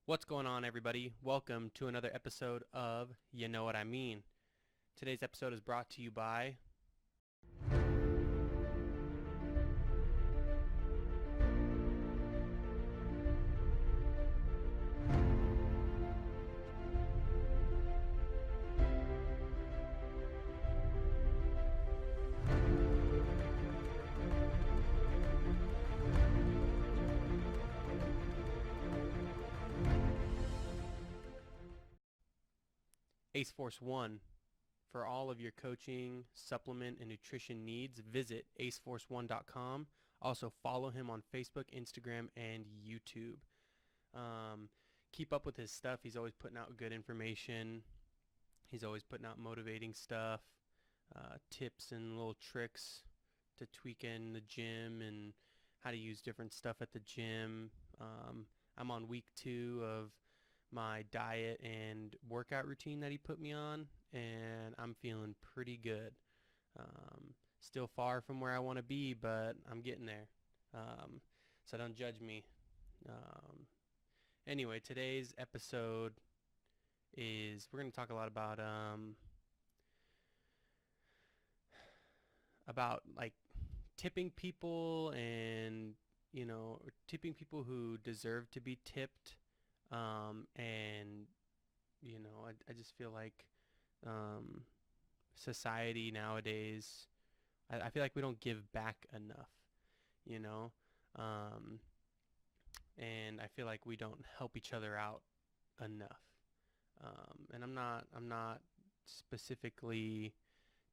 What's going on, everybody? Welcome to another episode of You Know What I Mean. Today's episode is brought to you by Ace Force One. For all of your coaching, supplement, and nutrition needs, visit aceforce1.com. Also, follow him on Facebook, Instagram, and YouTube. Keep up with his stuff. He's always putting out good information. He's always putting out motivating stuff, tips and little tricks to tweak in the gym and how to use different stuff at the gym. I'm on week 2 of my diet and workout routine that he put me on, and I'm feeling pretty good. Still far from where I want to be, but I'm getting there. So don't judge me. Anyway, today's episode is we're going to talk a lot about like tipping people and tipping people who deserve to be tipped. And I just feel like society nowadays, I feel like we don't give back enough, you know, and I feel like we don't help each other out enough. And I'm not specifically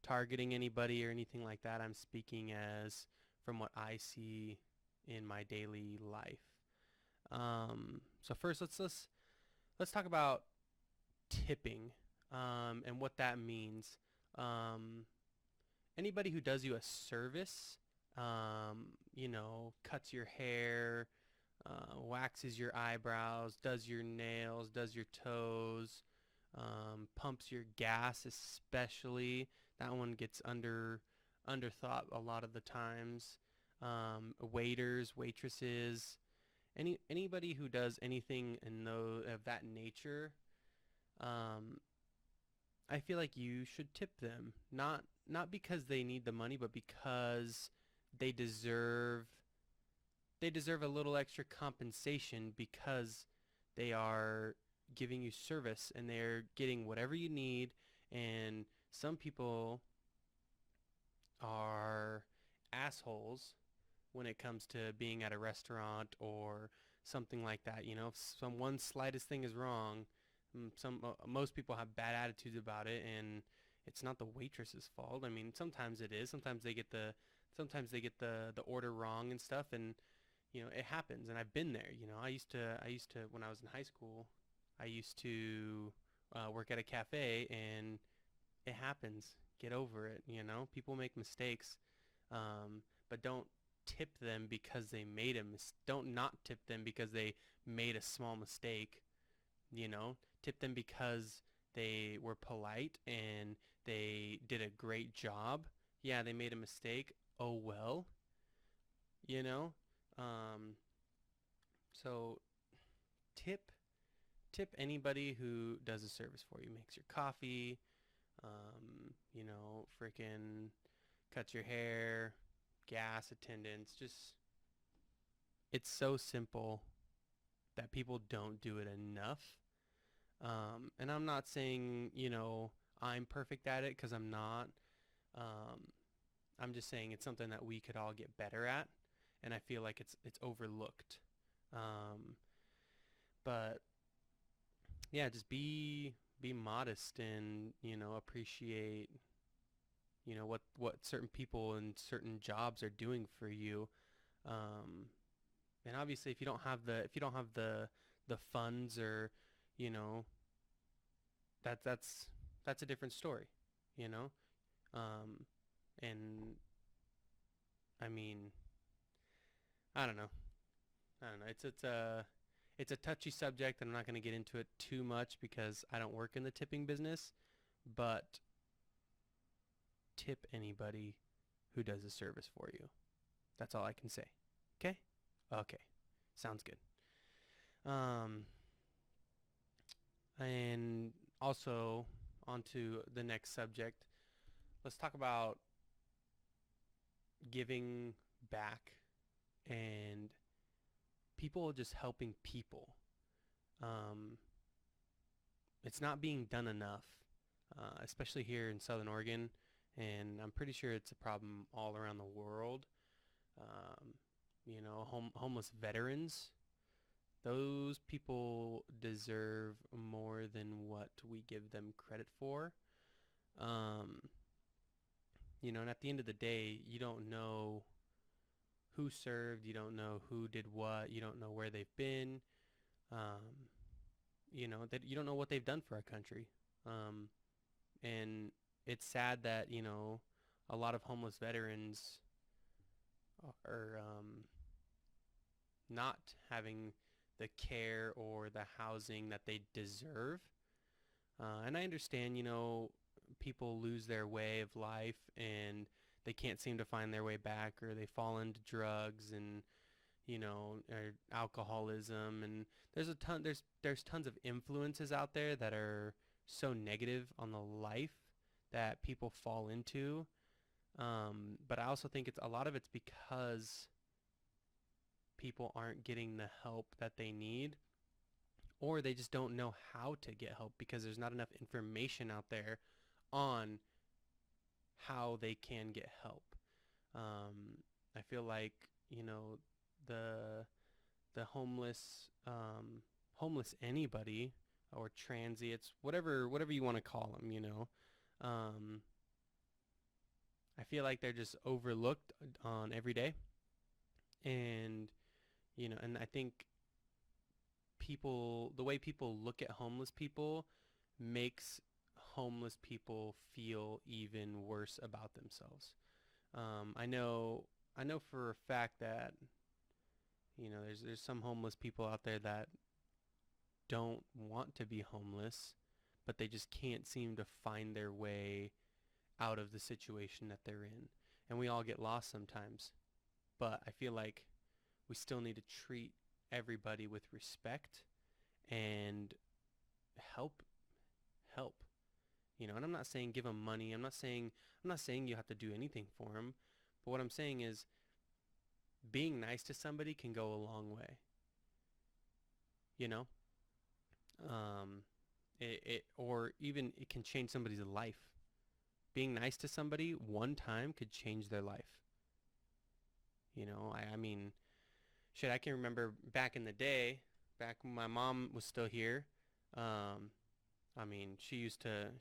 targeting anybody or anything like that. I'm speaking as from what I see in my daily life. So first, let's talk about tipping and what that means. Anybody who does you a service, cuts your hair, waxes your eyebrows, does your nails, does your toes, pumps your gas especially. That one gets underthought a lot of the times. Waiters, waitresses, anybody who does anything of that nature, I feel like you should tip them. Not because they need the money, but because they deserve a little extra compensation because they are giving you service and they're getting whatever you need. And some people are assholes when it comes to being at a restaurant or something like that. You know, if one slightest thing is wrong, most people have bad attitudes about it, and it's not the waitress's fault. I mean, sometimes it is. Sometimes they get the order wrong and stuff, and it happens. And I've been there. I used to when I was in high school, I used to work at a cafe, and it happens. Get over it. People make mistakes, but don't tip them because they made don't not tip them because they made a small mistake. Tip them because they were polite and they did a great job. Yeah, they made a mistake. Oh well. you know so tip anybody who does a service for you, makes your coffee, freaking cuts your hair, gas attendants. Just, it's so simple that people don't do it enough. And I'm not saying, I'm perfect at it, because I'm not. I'm just saying it's something that we could all get better at, and I feel like it's overlooked. But yeah, just be modest and appreciate what certain people and certain jobs are doing for you. And obviously, if you don't have the funds, or you know that's a different story. you know um, and I mean, I don't know. I don't know. It's a touchy subject, and I'm not going to get into it too much because I don't work in the tipping business. But tip anybody who does a service for you. That's all I can say. Okay? Okay. Sounds good. Um, and also, on to the next subject. Let's talk about giving back and people just helping people. Um, it's not being done enough, especially here in Southern Oregon, and I'm pretty sure it's a problem all around the world. Um, homeless veterans, those people deserve more than what we give them credit for. Um, and at the end of the day, you don't know who served, you don't know who did what, you don't know where they've been, um, that you don't know what they've done for our country. Um, and it's sad that, a lot of homeless veterans are not having the care or the housing that they deserve. And I understand, people lose their way of life and they can't seem to find their way back, or they fall into drugs and or alcoholism, and there's tons of influences out there that are so negative on the life that people fall into. But I also think it's a lot of it's because people aren't getting the help that they need, or they just don't know how to get help because there's not enough information out there on how they can get help. I feel like, the the homeless anybody or transients, whatever you want to call them, um, I feel like they're just overlooked on every day, and and I think the way people look at homeless people makes homeless people feel even worse about themselves. I know for a fact that there's some homeless people out there that don't want to be homeless, but they just can't seem to find their way out of the situation that they're in. And we all get lost sometimes, but I feel like we still need to treat everybody with respect and help help. And I'm not saying give them money. I'm not saying you have to do anything for them. But what I'm saying is being nice to somebody can go a long way. You know, um, or even it can change somebody's life. Being nice to somebody one time could change their life. I mean, shit, I can remember back in the day, back when my mom was still here. Um, I mean, she used to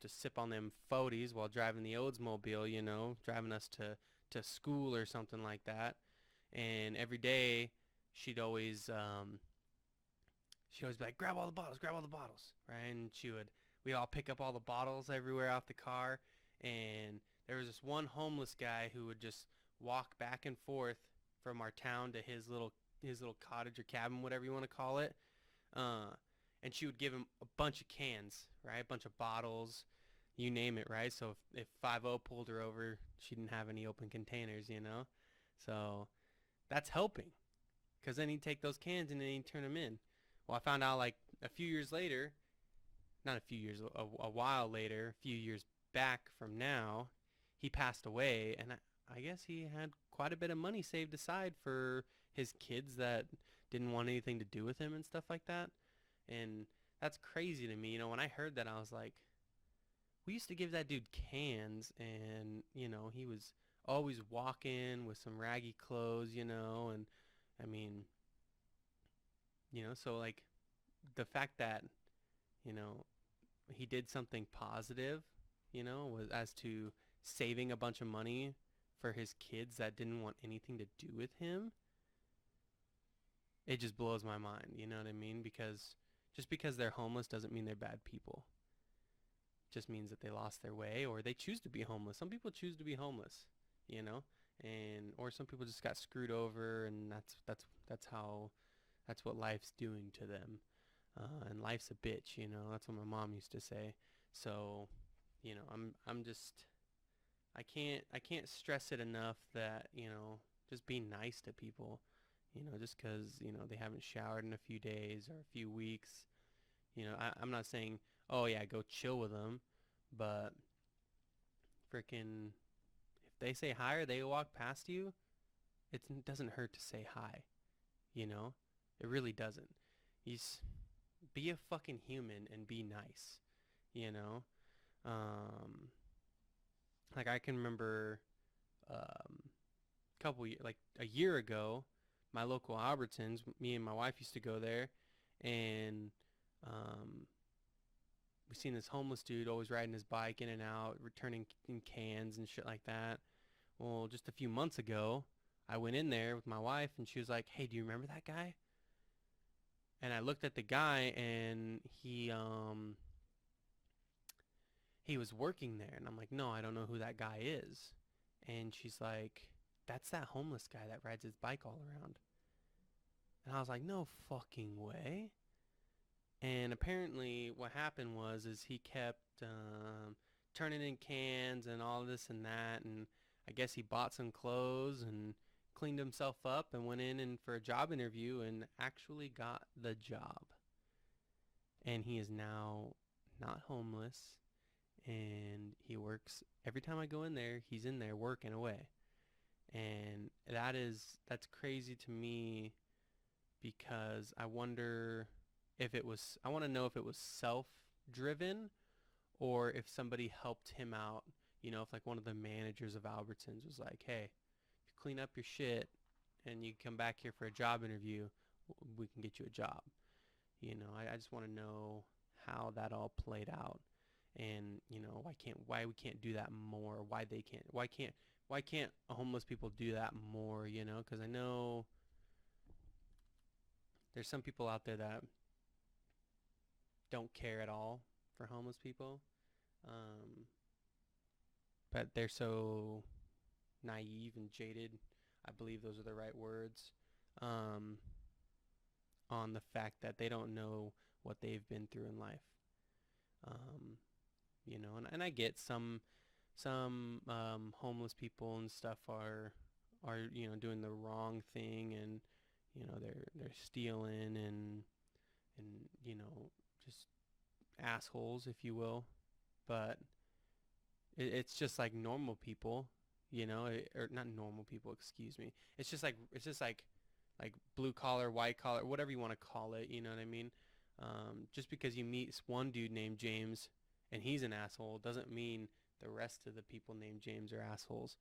sip on them 40s while driving the Oldsmobile, driving us to school or something like that. And every day, she'd always be like, grab all the bottles, right? And we'd all pick up all the bottles everywhere off the car. And there was this one homeless guy who would just walk back and forth from our town to his little cottage or cabin, whatever you want to call it. Uh, and she would give him a bunch of cans, right? A bunch of bottles, you name it, right? So if 50 pulled her over, she didn't have any open containers. So that's helping, because then he'd take those cans and then he'd turn them in. Well, I found out like a few years later, not a few years, a while later, a few years back from now, he passed away, and I guess he had quite a bit of money saved aside for his kids that didn't want anything to do with him and stuff like that. And that's crazy to me. When I heard that, I was like, we used to give that dude cans, and he was always walking with some raggy clothes. And I mean, so like the fact that you know he did something positive, was as to saving a bunch of money for his kids that didn't want anything to do with him. It just blows my mind, you know what I mean? Because just because they're homeless doesn't mean they're bad people. It just means that they lost their way or they choose to be homeless. Some people choose to be homeless, you know? and or some people just got screwed over, and that's what life's doing to them. And life's a bitch, you know. That's what my mom used to say. So, you know, I'm just I can't stress it enough that, you know, just be nice to people. You know, just because, you know, they haven't showered in a few days or a few weeks. You know, I'm not saying, oh yeah, go chill with them, but freaking, if they say hi or they walk past you, it doesn't hurt to say hi. You know, it really doesn't. You be a fucking human and be nice. You know, um, like I can remember, like a year ago, my local Albertsons, me and my wife used to go there, and um, we seen this homeless dude always riding his bike in and out, returning in cans and shit like that. Well, just a few months ago, I went in there with my wife, and she was like, "Hey, do you remember that guy?" And I looked at the guy, and he was working there, and I'm like, "No, I don't know who that guy is." And she's like, "That's that homeless guy that rides his bike all around." And I was like, "No fucking way." And apparently what happened was is he kept turning in cans and all this and that, and I guess he bought some clothes and cleaned himself up and went in and for a job interview and actually got the job. And he is now not homeless, and he works every time I go in there, he's in there working away. And that's crazy to me because I want to know if it was self-driven or if somebody helped him out. You know, if like one of the managers of Albertsons was like, "Hey, if you clean up your shit and you come back here for a job interview, we can get you a job." You know, I just want to know how that all played out, and you know, why we can't do that more? Why can't homeless people do that more? You know, because I know there's some people out there that don't care at all for homeless people. Um, but they're so naive and jaded. I believe those are the right words. Um, on the fact that they don't know what they've been through in life. Um, you know, and I get some homeless people and stuff are you know doing the wrong thing, and you know they're stealing and you know just assholes if you will, but it's just like normal people, you know, or not normal people, excuse me. It's just like blue collar, white collar, whatever you want to call it. You know what I mean? Just because you meet one dude named James and he's an asshole doesn't mean the rest of the people named James are assholes.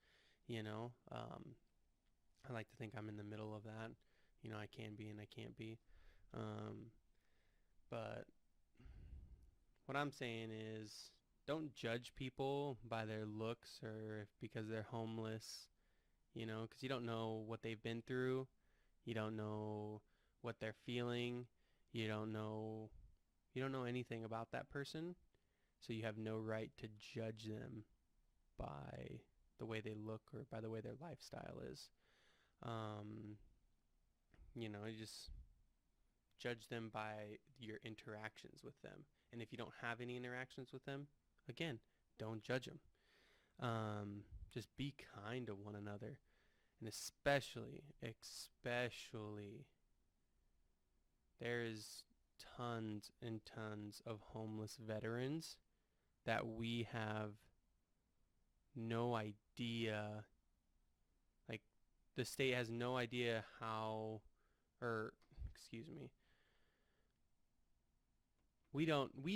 You know, I like to think I'm in the middle of that. You know, I can be and I can't be. Um, but what I'm saying is don't judge people by their looks or because they're homeless, you know, because you don't know what they've been through. You don't know what they're feeling. You don't know you don't know anything about that person, so you have no right to judge them by the way they look or by the way their lifestyle is. Um, you know, you just judge them by your interactions with them. And if you don't have any interactions with them, again, don't judge them. Just be kind to one another. And especially, there is tons and tons of homeless veterans that we have no idea, like, the state has no idea how, or, excuse me, we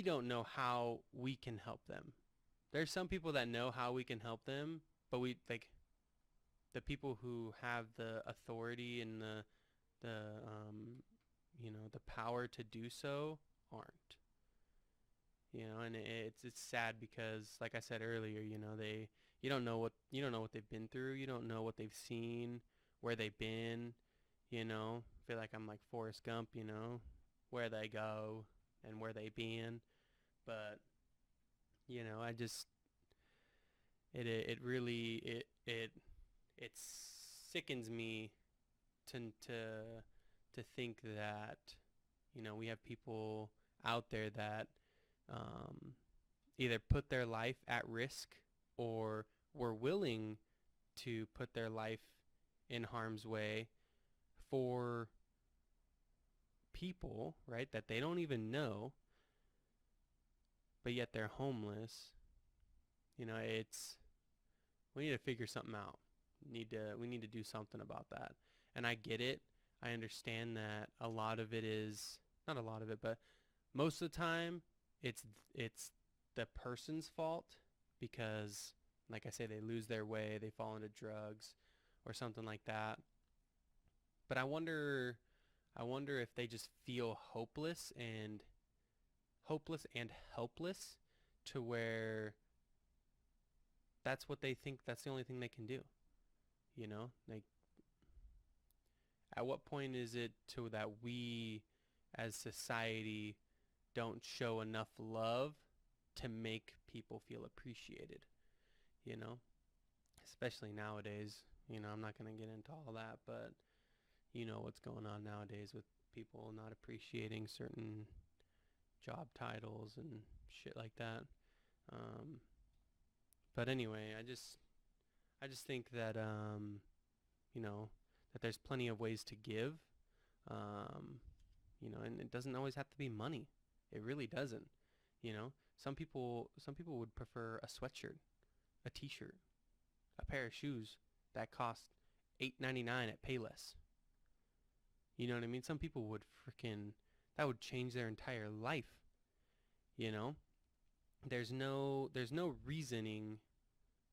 don't know how we can help them. There's some people that know how we can help them, but we like the people who have the authority and the you know the power to do so aren't. You know, and it's sad because like I said earlier, you know, they you don't know what they've been through, you don't know what they've seen, where they've been, you know. I feel like I'm like Forrest Gump, you know, where they go and where they been. But you know, I just it really it it sickens me to to to think that we have people out there that um, either put their life at risk or were willing to put their life in harm's way for people, right, that they don't even know, but yet they're homeless. It's we need to figure something out. We need to do something about that. And I get it. I understand that a lot of it is not a lot of it, but most of the time it's it's the person's fault because like I say they lose their way, they fall into drugs or something like that. But I wonder if they just feel hopeless and helpless to where that's what they think that's the only thing they can do. Like at what point is it to that we as society don't show enough love to make people feel appreciated, you know? Especially nowadays. I'm not going to get into all that, but what's going on nowadays with people not appreciating certain job titles and shit like that. Um, but anyway, I just think that you know, that there's plenty of ways to give. Um, and it doesn't always have to be money. It really doesn't. You know, some people would prefer a sweatshirt, a t-shirt, a pair of shoes that cost $8.99 at Payless. You know what I mean? Some people would freaking that would change their entire life, you know? There's no reasoning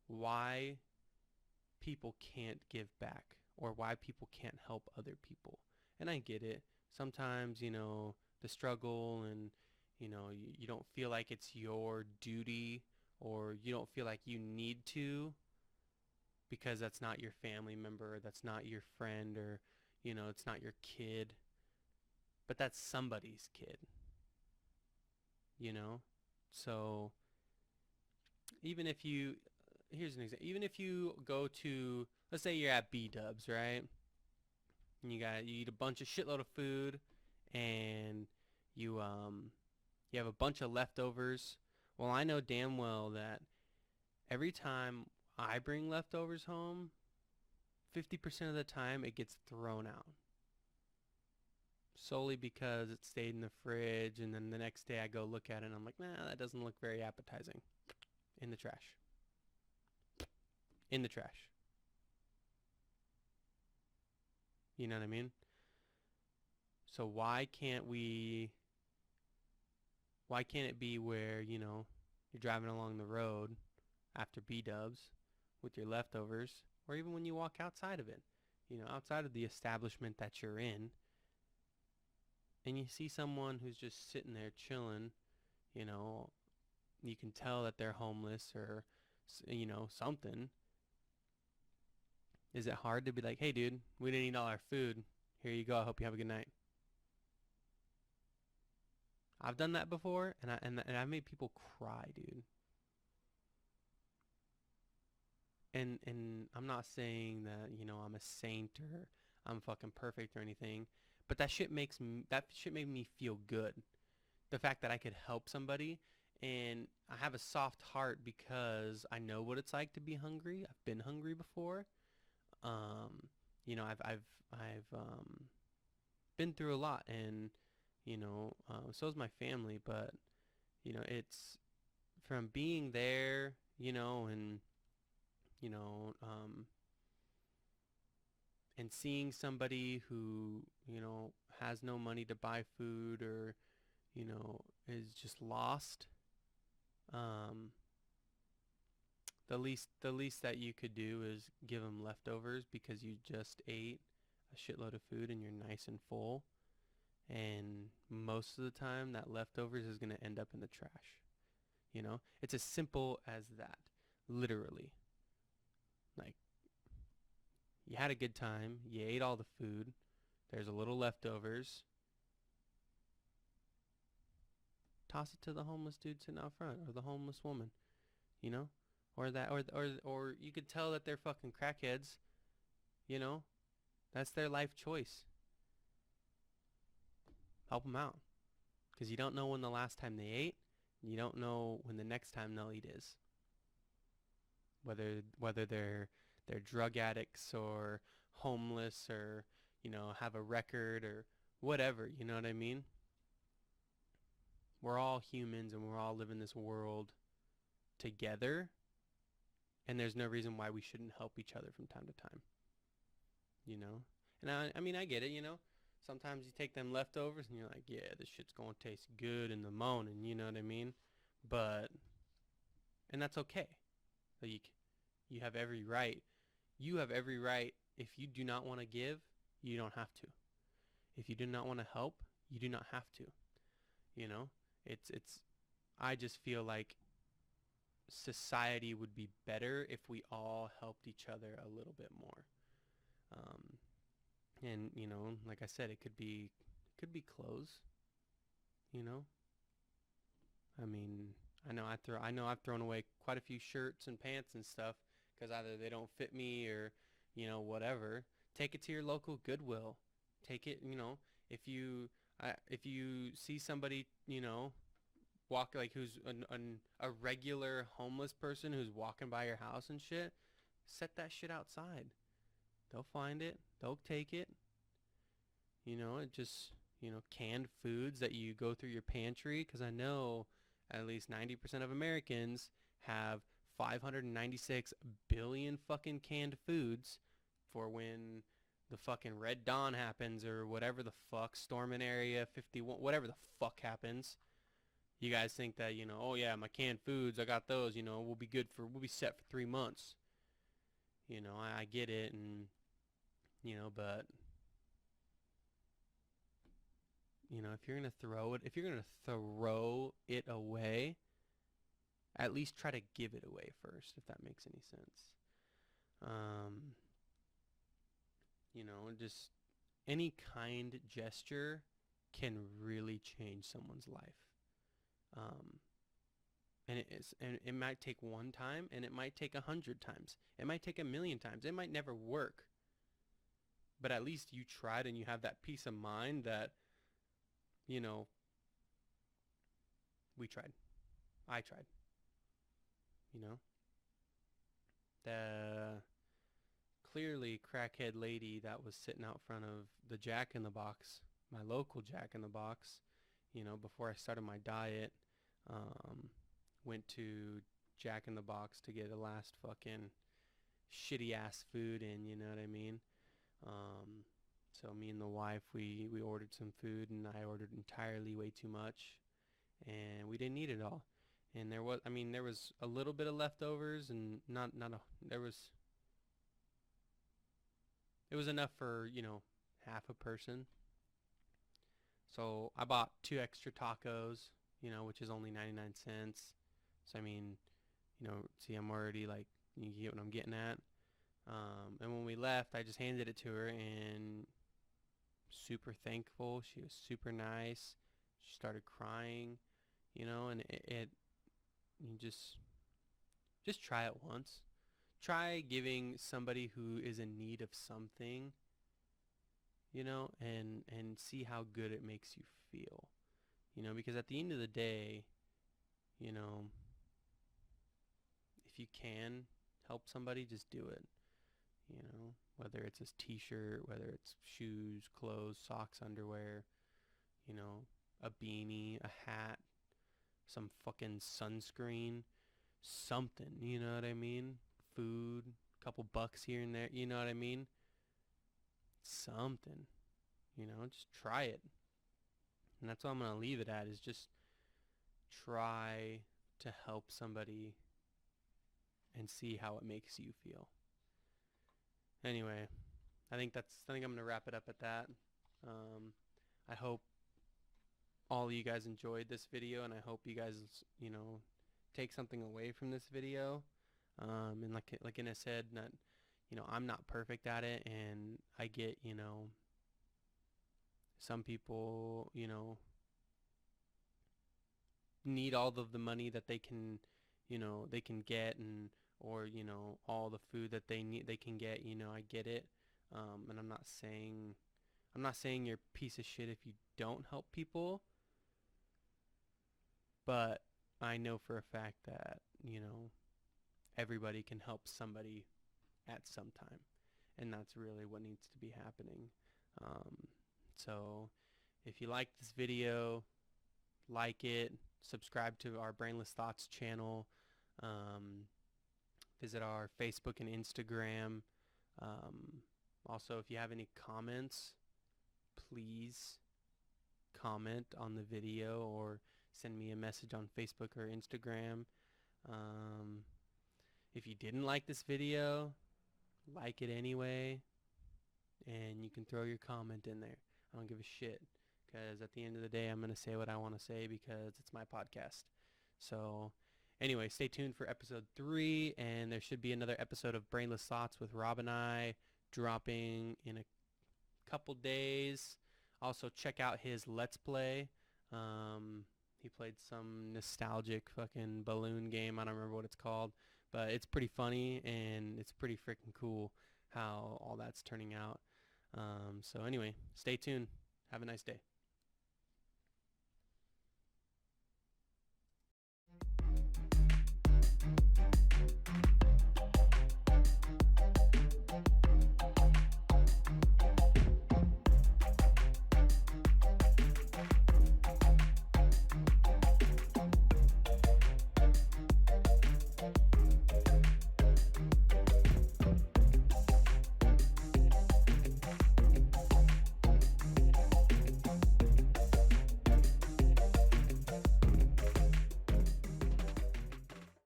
why people can't give back or why people can't help other people. And I get it. Sometimes, the struggle and, you don't feel like it's your duty or you don't feel like you need to because that's not your family member, that's not your friend or, it's not your kid, but that's somebody's kid, you know? So even if you, here's an example, even if you go to, let's say you're at B Dubs, right? And you eat a bunch of shitload of food and you have a bunch of leftovers. Well, I know damn well that every time I bring leftovers home, 50% of the time it gets thrown out. Solely because it stayed in the fridge and then the next day I go look at it and I'm like, nah, that doesn't look very appetizing. In the trash. In the trash. You know what I mean? So why can't it be where, you're driving along the road after B-dubs with your leftovers or even when you walk outside of it, outside of the establishment that you're in and you see someone who's just sitting there chilling, you know, you can tell that they're homeless or, something. Is it hard to be like, hey, dude, we didn't eat all our food. Here you go. I hope you have a good night. I've done that before, and I've made people cry, dude. And I'm not saying that I'm a saint or I'm fucking perfect or anything, but that shit made me feel good. The fact that I could help somebody, and I have a soft heart because I know what it's like to be hungry. I've been hungry before. Um, I've been through a lot, and so is my family. But it's from being there, and you know, um, and seeing somebody who has no money to buy food or is just lost. Um, the least that you could do is give them leftovers because you just ate a shitload of food and you're nice and full. And most of the time, that leftovers is going to end up in the trash. It's as simple as that, literally. Like, you had a good time, you ate all the food, there's a little leftovers, toss it to the homeless dude sitting out front or the homeless woman, you know? Or that or you could tell that they're fucking crackheads You know, that's their life choice. Help them out. Because you don't know when the last time they ate. You don't know when the next time they'll eat is. Whether they're drug addicts or homeless or, have a record or whatever, you know what I mean? We're all humans and we're all living this world together, and there's no reason why we shouldn't help each other from time to time, you know? And I mean, I get it, Sometimes you take them leftovers and you're like, yeah, this shit's gonna taste good in the morning, you know what I mean? But, and that's okay. Like, you have every right. You have every right. If you do not want to give, you don't have to. If you do not want to help, you do not have to. You know, it's. I just feel like society would be better if we all helped each other a little bit more. Um, and like I said, it could be clothes. You know, I mean, I know I've thrown away quite a few shirts and pants and stuff because either they don't fit me or whatever. Take it to your local Goodwill. Take it, if you if you see somebody, walk like who's a regular homeless person who's walking by your house and shit, set that shit outside. They'll find it. They'll take it. It just, canned foods that you go through your pantry, because I know at least 90% of Americans have 596 billion fucking canned foods for when the fucking Red Dawn happens or whatever the fuck, storm in Area 51, whatever the fuck happens. You guys think that, oh yeah, my canned foods, I got those, we'll be set for 3 months. I get it, and, but if you're gonna throw it away, at least try to give it away first, if that makes any sense. Um, just any kind gesture can really change someone's life. Um, and it might take one time, and it might take 100 times. It might take 1,000,000 times. It might never work. But at least you tried, and you have that peace of mind that, we tried. I tried. You know, the clearly crackhead lady that was sitting out front of the Jack in the Box, my local Jack in the Box, before I started my diet, went to Jack in the Box to get a last fucking shitty ass food in, you know what I mean? So me and the wife, we ordered some food, and I ordered entirely way too much, and we didn't eat it all. And there was a little bit of leftovers, and it was enough for, half a person. So I bought 2 extra tacos, which is only 99 cents. So I mean, see, I'm already like, you get what I'm getting at. And when we left, I just handed it to her, and super thankful. She was super nice. She started crying, and you just try it once. Try giving somebody who is in need of something, and see how good it makes you feel. Because at the end of the day, if you can help somebody, just do it. Whether it's a t-shirt, whether it's shoes, clothes, socks, underwear, a beanie, a hat, some fucking sunscreen, something, you know what I mean? Food, a couple bucks here and there, you know what I mean? Something, just try it. And that's what I'm going to leave it at, is just try to help somebody and see how it makes you feel. Anyway, I think I'm going to wrap it up at that. I hope all of you guys enjoyed this video, and I hope you guys, take something away from this video. And like I said, I'm not perfect at it, and I get, some people, need all of the money that they can, they can get, and or all the food that they can get. I get it. And I'm not saying you're a piece of shit if you don't help people, but I know for a fact that, everybody can help somebody at some time. And that's really what needs to be happening. So if you like this video, like it, subscribe to our Brainless Thoughts channel, um, visit our Facebook and Instagram. Also, if you have any comments, please comment on the video or send me a message on Facebook or Instagram. Um, if you didn't like this video, like it anyway, and you can throw your comment in there. I don't give a shit, because at the end of the day, I'm going to say what I want to say because it's my podcast. So anyway, stay tuned for episode 3, and there should be another episode of Brainless Thoughts with Rob and I dropping in a couple days. Also, check out his Let's Play. He played some nostalgic fucking balloon game. I don't remember what it's called, but it's pretty funny, and it's pretty freaking cool how all that's turning out. So anyway, stay tuned. Have a nice day.